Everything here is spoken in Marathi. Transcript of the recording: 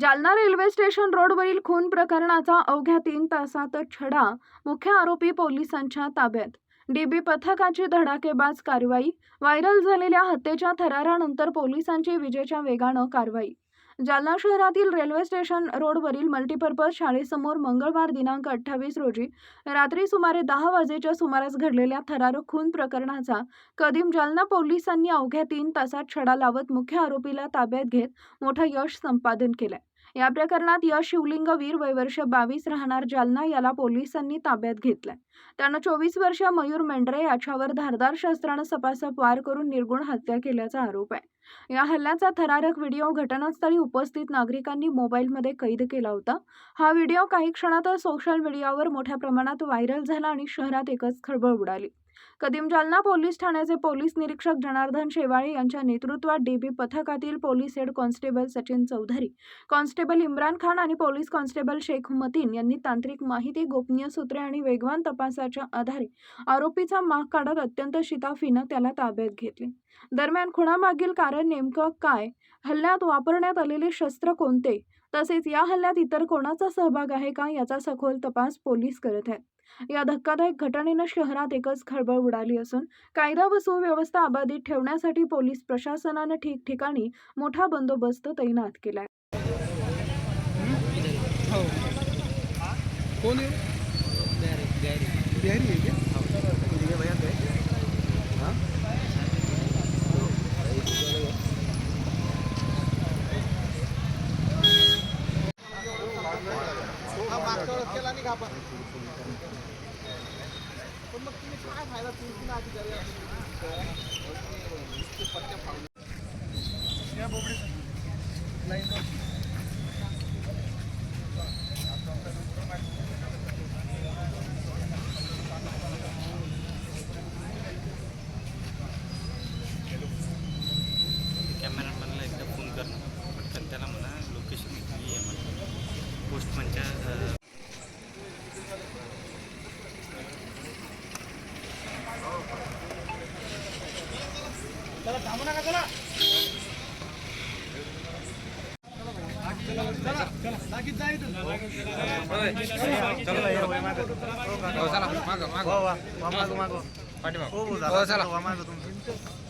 जालना रेल्वे स्टेशन रोडवरील खून प्रकरणाचा अवघ्या 3 तासात छडा, मुख्य आरोपी पोलिसांच्या ताब्यात. डीबी पथकाची धडाकेबाज कारवाई. व्हायरल झालेल्या हत्येच्या थरारानंतर पोलिसांची विजेच्या वेगानं कारवाई. जालना शहरातील रेल्वे स्टेशन रोडवरील मल्टीपर्पज शाळेसमोर मंगळवार दिनांक 28 रोजी रात्री सुमारे 10 वाजेच्या सुमारास घडलेल्या थरारक खून प्रकरणाचा कदीम जालना पोलिसांनी अवघ्या 3 तासात छडा लावत मुख्य आरोपीला ताब्यात घेत मोठं यश संपादन केलंय. या प्रकरणात यश शिवलिंगवीर वय वर्ष 22 राहणार जालना याला पोलिसांनी ताब्यात घेतलंय. त्यानं 24 वर्षीय मयूर मेंढरे याच्यावर धारदार शस्त्रानं सपासप वार करून निर्गुण हत्या केल्याचा आरोप आहे. या हल्ल्याचा थरारक व्हिडिओ घटनास्थळी उपस्थित नागरिकांनी मोबाईलमध्ये कैद केला होता. हा व्हिडिओ काही क्षणातच सोशल मीडियावर मोठ्या प्रमाणात व्हायरल झाला आणि शहरात एकच खळबळ उडाली. कदीम जालना पोलीस ठाण्याचे पोलीस निरीक्षक जनार्दन शेवाळे यांच्या नेतृत्वात डीबी पथकातील police head constable Sachin Chaudhari, constable Imran Khan आणि पोलीस कॉन्स्टेबल शेख मतीन यांनी तांत्रिक माहिती, गोपनीय सूत्रे आणि वेगवान तपासाच्या आधारे आरोपीचा माग काढत अत्यंत शिताफीनं त्याला ताब्यात घेतले. दरम्यान खुनामागील कारण नेमकं काय, हल्ल्यात वापरण्यात आलेले शस्त्र कोणते, तसेच या हल्ल्यात इतर कोणाचा सहभाग आहे का याचा सखोल तपास पोलीस करत आहेत. या धक्कादायक घटनेनं शहरात एकच खळबळ उडाली असून कायदा व सुव्यवस्था अबाधित ठेवण्यासाठी पोलीस प्रशासनानं ठिकठिकाणी मोठा बंदोबस्त तैनात केलाय. पण मग तुम्ही काय फायदा तुम्ही अधिकारी कॅमेरामॅनला एकदा फोन करणं पटकन त्याला म्हणा लोकेशन आहे म्हणा पोस्टमनच्या चला थांबू नका. चला चला चला लागीत जा इथून. चला मागं मागं मागो मागो पाठीमागं हो चला मागो तुमचं